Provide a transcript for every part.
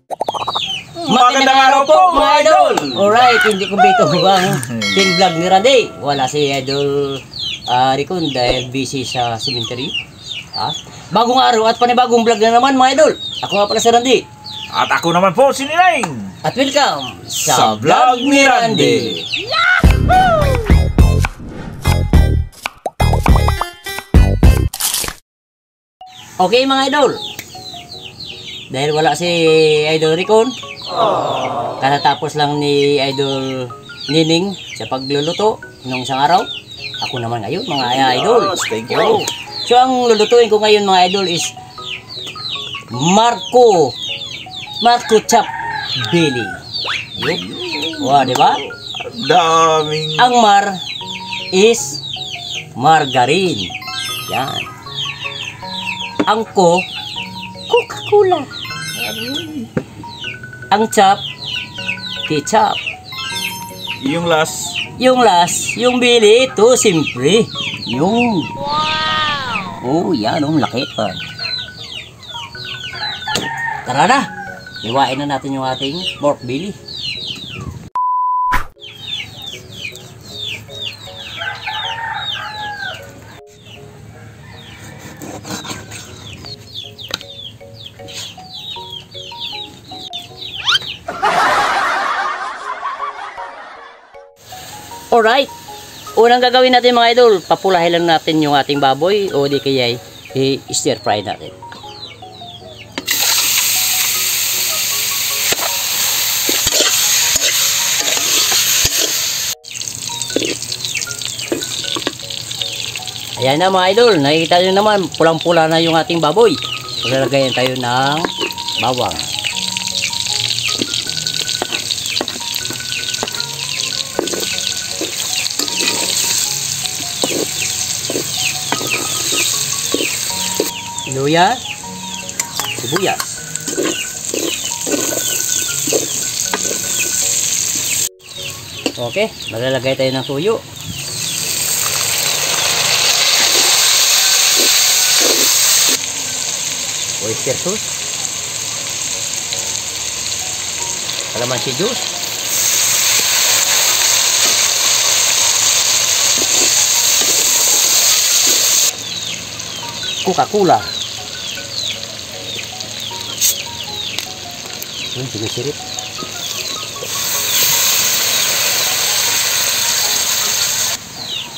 Magandang araw po mga idol! Alright, hindi kumpleto ang team vlog ni Randy. Wala si Idol Ricon dahil busy sa cemetery. Bagong araw at panibagong vlog na naman mga idol. Ako nga pala si Randy. At ako naman po si Nineng. At welcome sa vlog ni Randy. Okay mga idol. Dahil wala si Idol Ricon, katatapos lang ni Idol Nining sa pagluluto nung isang araw. Ako naman ngayon mga idol. Thank you. So ang lulutuin ko ngayon mga idol is Marco Chop Belly. Yun. Wow, di ba? Daming. Ang mar is margarine. Yan. Ang Coca-Cola. Ang chop, ketchup. Yung last. Yung bili, ito, siyempre. Yung. Wow! Oh, yan, laki pa. Tara na. Iwain na natin yung ating pork belly. Alright, unang gagawin natin mga idol, papulahin lang natin yung ating baboy o di kaya i-stir fry natin. Ayan na mga idol, nakikita nyo naman pulang-pula na yung ating baboy. Maglalagayan tayo ng bawang. Luya, sibuyas. Okay, maglalagay tayo ng tuyo. Oyster sauce. Kalamansi juice. Coca-Cola. Yun, sinisirip.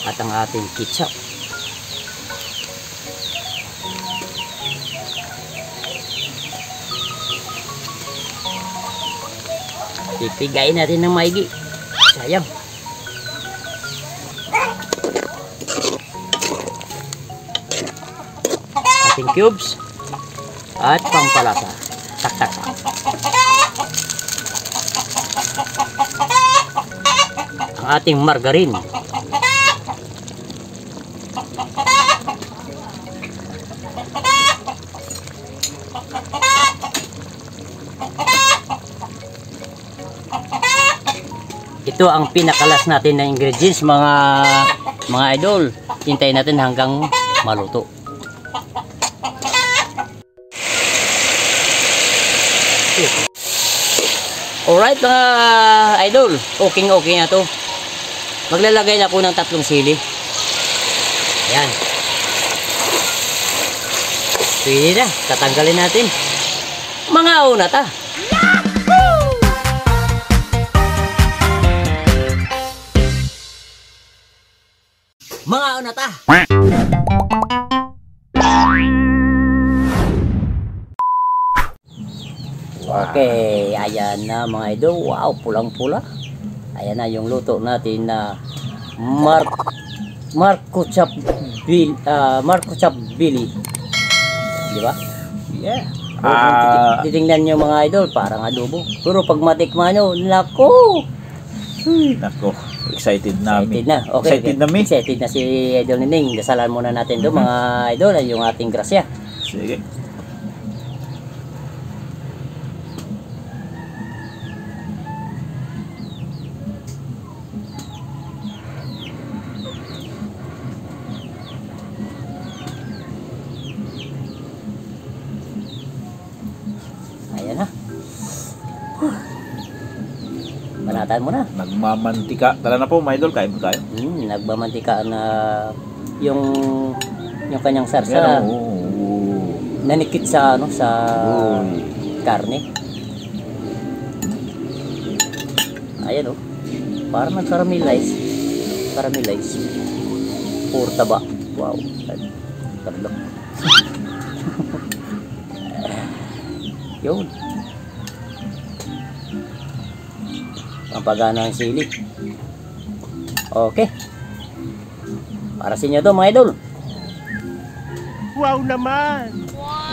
At ang ating ketchup. Pipigain natin ng maigi. Sayang. Ating cubes. At pampalasa. Tak-tak. Ang ating margarine. Ito ang pinakalas natin na ingredients mga idol. Hintayin natin hanggang maluto. Alright mga idol, okay na to. Maglalagay na ako ng 3 sili. Ayan. Pwede na, tatanggalin natin. Mga una ta. Mga una ta. Okay, ayan na mga idol. Wow, pulang-pula. Ayan na yung luto natin na Marco Chop Belly. Di ba? Yeah. Titingnan nyo mga idol, parang adobo. Pero pag matikman nyo, nako. Nako, excited na. Okay, excited na si Idol Nining. Dasalan muna natin doon mga idol, yung ating grasya. Sige. Ayan na. Banatan mo na. Nagmamantika. Tara na po mga idol, kain po tayo. Nagmamantika na yung kanyang sarsa Yan, oh. nanikit sa sa Uy. karne. Ayan oh. Para mag-caramelize. Puro taba. Wow. Tarlok. Yun. Pampagana ng sili. Okay. Para sa inyo to mga idol. Wow naman!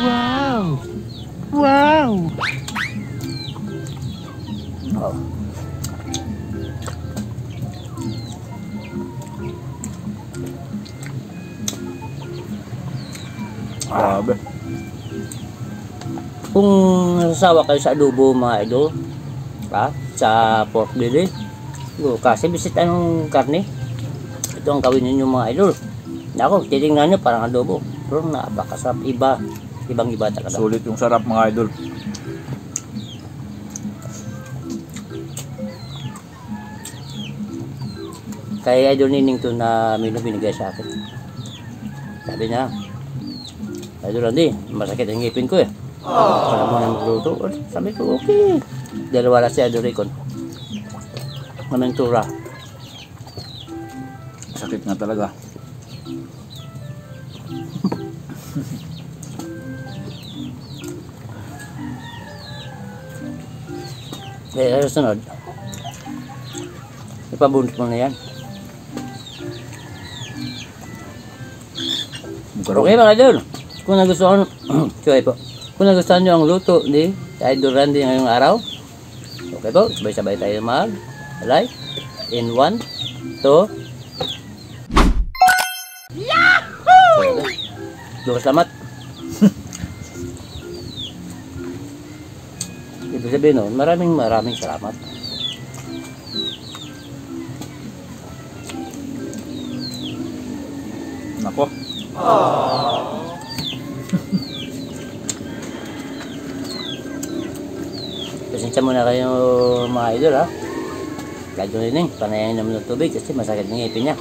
Wow! Wow! Oh. Grabe. Kung nasasawa kayo sa adobo mga idol, sa pork belly, kasi bisit anong karne, ito ang gawin ninyo mga idol. Nako, titingnan nyo parang adobo, pero napakasarap, ibang iba talaga. Sulit yung sarap mga idol. Kaya idol Nining to na menu binigay sa akin. Sabi niya, idol Randy, masakit ang ngipin ko eh. Para mo na magluto. Sabi ko, okay. Dahil wala si idol Ricon. Mamentura. Sakit nga talaga. Kaya sunod, ipabunot mo na yan. Okay mga idol, kung nagustuhan kung nagustuhan nyo ang luto ni Idol Randy ngayong araw, okay po, sabay-sabay tayo mag-like in 1, 2, Yahoo! Salamat. Ibig sabihin nun, maraming salamat. Nako. Pasensya muna kayo mga idol ha. Lalo rin panayain naman ng tubig kasi masakit ng ngipin niya.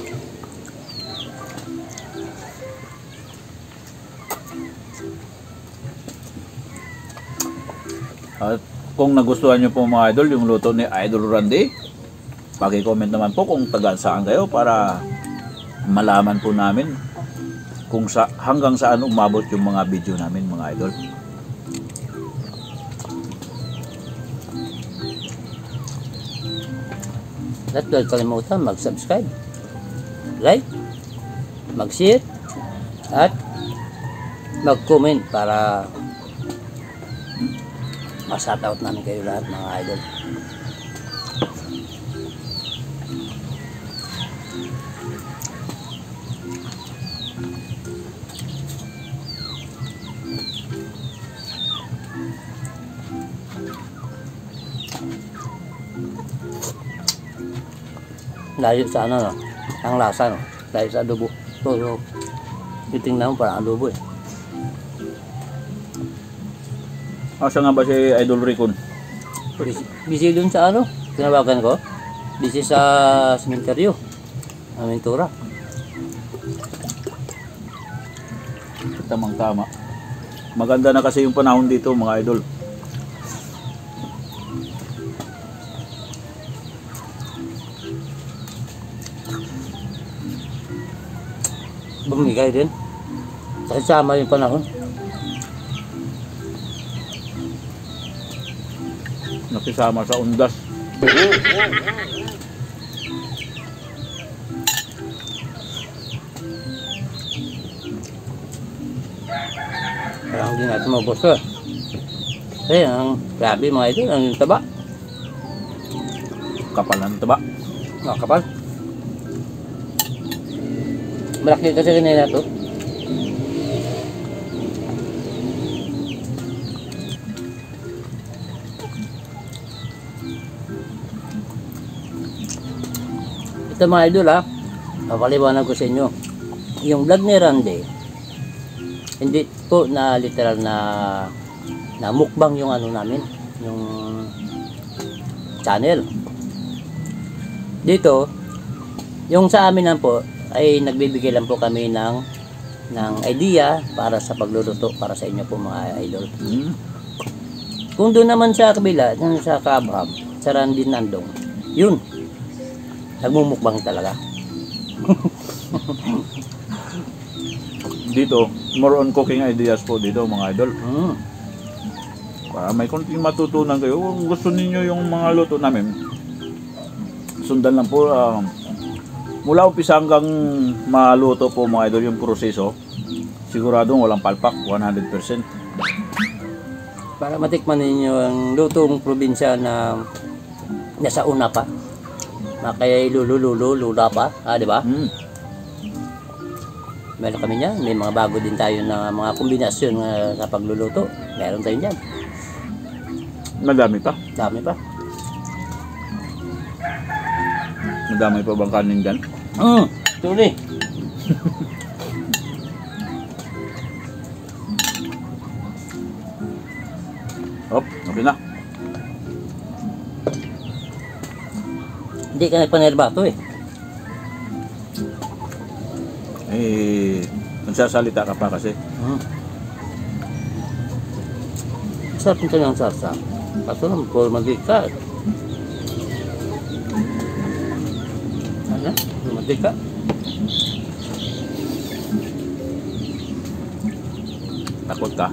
At kung nagustuhan nyo po mga idol yung luto ni Idol Randy, paki-comment naman po kung taga saan kayo para malaman po namin kung hanggang saan umabot yung mga video namin mga idol. At huwag kalimutan mag-subscribe, like, mag-share, at mag-comment para ma-shoutout namin kayo lahat mga idol. Layo sa ano, no? Ang lasa, no? Layo sa adobo. So, titingnan mo parang adobo eh. Asa nga ba si Idol Ricon? Busy dun sa ano, tinawagan ko. Busy sa sementeryo. Aventura. Tamang tama. Maganda na kasi yung panahon dito mga idol. Bumigay din. Kasama yung panahon. Nakisama sa undas. Parang hindi natin mabos ko. Eh, ang grabe mga idol, ang taba. Kapal ng taba. Kapal. Malaki kasi kanina to. Ito mga idol ha, papaliwanag ko sa inyo. Yung vlog ni Randy, hindi po na literal na mukbang yung ano namin, yung channel. Dito, yung sa amin lang po, ay nagbibigay lang po kami ng idea para sa pagluluto para sa inyo po mga idol. Kung doon naman sa kabila, dun sa Kabhab, sa Randy Nandong, yun, nagmumukbang talaga. Dito, more on cooking ideas po dito mga idol. Mm. Para may konting matutunan kayo. Kung gusto ninyo yung mga luto namin, sundan lang po. Mula umpisa hanggang maluto po mga idol yung proseso. Siguradong walang palpak, 100%. Para matikman ninyo ang lutong probinsya na nasa una pa. Na kaya lula pa, di ba? Meron kami niyan. May mga bago din tayo na mga kombinasyon sa pagluluto. Meron tayo niyan. Madami pa. Dami pa. Madami pa bang kanin dyan? Sorry. Okay na. Hindi ka nagpanerbato eh. Nagsasalita ka pa kasi. Sarap nito ng sarsa. Kaso naman, puro mantika. Ano? Mantika. Takot ka.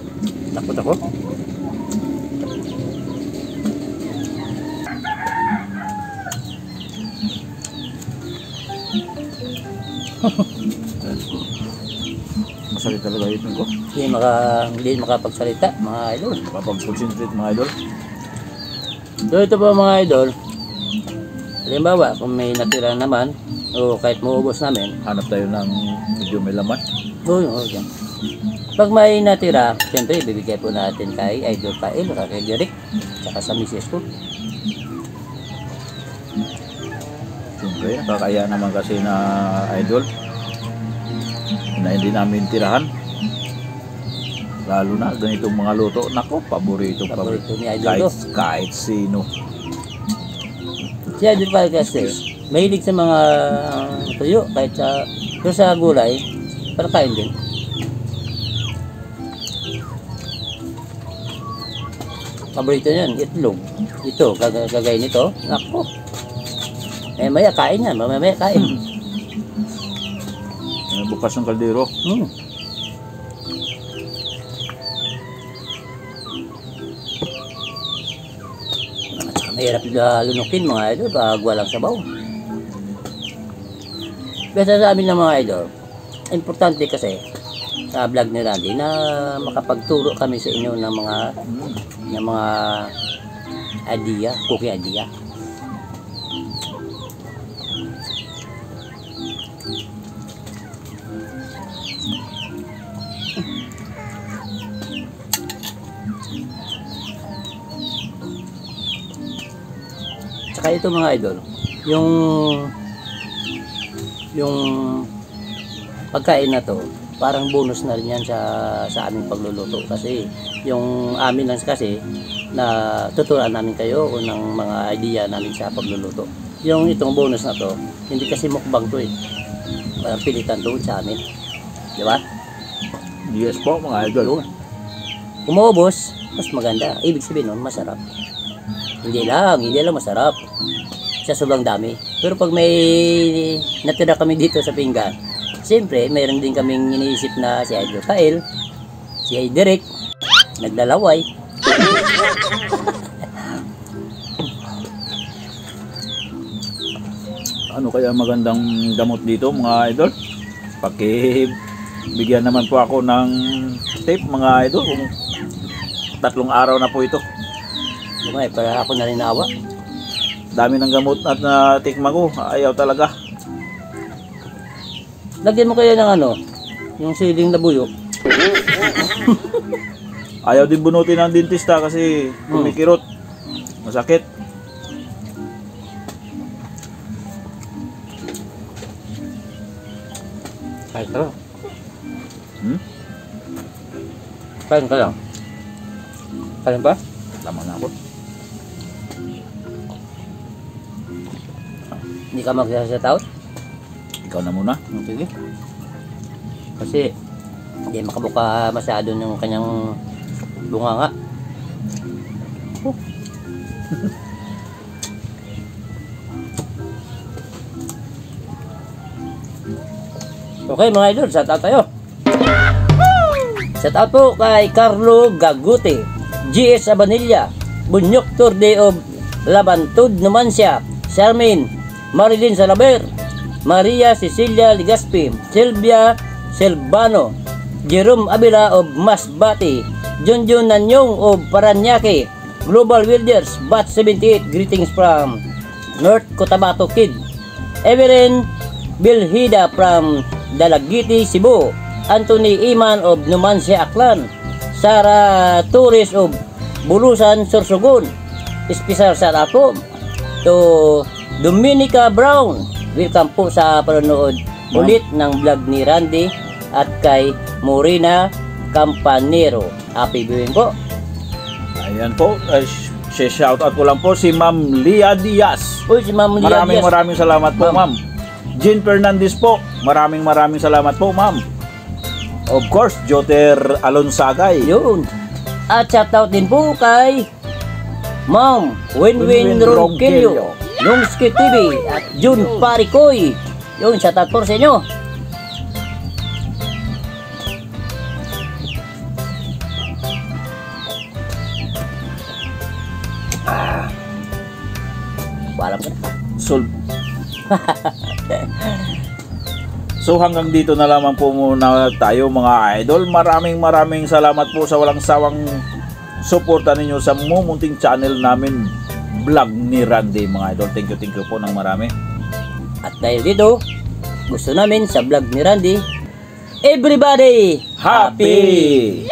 Takot ako. Masakit talaga ipin ko. Hindi makapagsalita, mga idol. Kapag-concentrate mga idol. So ito po mga idol. Halimbawa, kung may natira naman, o kahit maubos namin, Hanap tayo ng medyo may laman. yan. Pag may natira, siyempre bibigay po natin kay Idol Pael, kay Derek, saka sa misis ko. Siyempre, nakakaya naman kasi na idol na hindi namin tirahan. Lalo na ganitong mga luto. Nako, paborito Paborito ni Idol kahit sino. Si Idol Pael kasi, mahilig sa mga tuyo, kahit sa gulay, para kain din. Paborito niyan, itlog. Ito, gagay nito. Nako. Maya kain yan, mamaya kain. Bukas ng kaldero. At saka mahirap lunukin mga idol pag walang sabaw. Basta sa amin ng mga idol, importante kasi sa vlog ni Randy na makapagturo kami sa inyo ng mga idea, cooking idea. Tsaka ito mga idol, yung pagkain na to, parang bonus na rin yan sa aming pagluluto kasi yung amin lang kasi na tuturuan namin kayo ng mga idea namin sa pagluluto. Yung itong bonus na to, hindi kasi mukbang to eh. Parang pilitan to sa amin. Di ba? Yes po mga idol. Kung maubos, mas maganda. Ibig sabihin nun, masarap. Hindi lang masarap. Sa sobrang dami. Pero pag may natira kami dito sa pinggan, siyempre, mayroon din kaming iniisip na si Idol Pael, si Derek, naglalaway. Ano kaya magandang gamot dito mga idol? Bigyan naman po ako ng tip mga idol kung 3 araw na po ito. Lumay, para ako na rin naawa. Dami ng gamot at natikma ko. Ayaw talaga. Lagyan mo kaya ng yung siling na buyo. Ayaw din bunutin ng dentista kasi kumikirot. Masakit. Kain ka lang. Kain ka lang. Kain ba? Tama na ako. Hindi ka mag-shout out? Ikaw na muna. Sige. Kasi hindi makabuka masyado ng kanyang bunganga. Okay mga idol, shout out tayo. Shout out po kay Carlo Gagute, GS Abanilla, Bunyok Turde of Labantud Numancia, Charmaine Marilyn Salaber, Maria Cecilia Ligaspi, Silvia Silvano, Jerome Abila of Masbati, Junjun Nanyong of Paranaque, Global Wilders, Bat 78, greetings from North Cotabato Kid, Evelyn Bilhida from Dalagiti, Cebu, Anthony Iman of Numancia, Aklan, Sara Torres of Bulusan, Sorsogon. Special shout out po to Dominica Brown. Welcome po sa panonood ulit ng vlog ni Randy at kay Morena Campanero. Happy viewing po. Ayan po, shoutout ko lang po si Ma'am Lia Diaz. Uy, si Ma'am Lia Diaz. Maraming salamat po, Ma'am. Jean Fernandez po, maraming salamat po, Ma'am. Of course, Joter Alonsagay. Yun. At shoutout din po kay Ma'am Winwin Ronquillo, Longski TV at Jun Parikoy. Yun, shoutout po sa inyo. Alam ko na. So hanggang dito na lamang po muna tayo mga idol. Maraming salamat po sa walang sawang suporta ninyo sa mumunting channel namin, vlog ni Randy mga idol. Thank you po ng marami. At dahil dito, gusto namin sa vlog ni Randy, everybody Happy!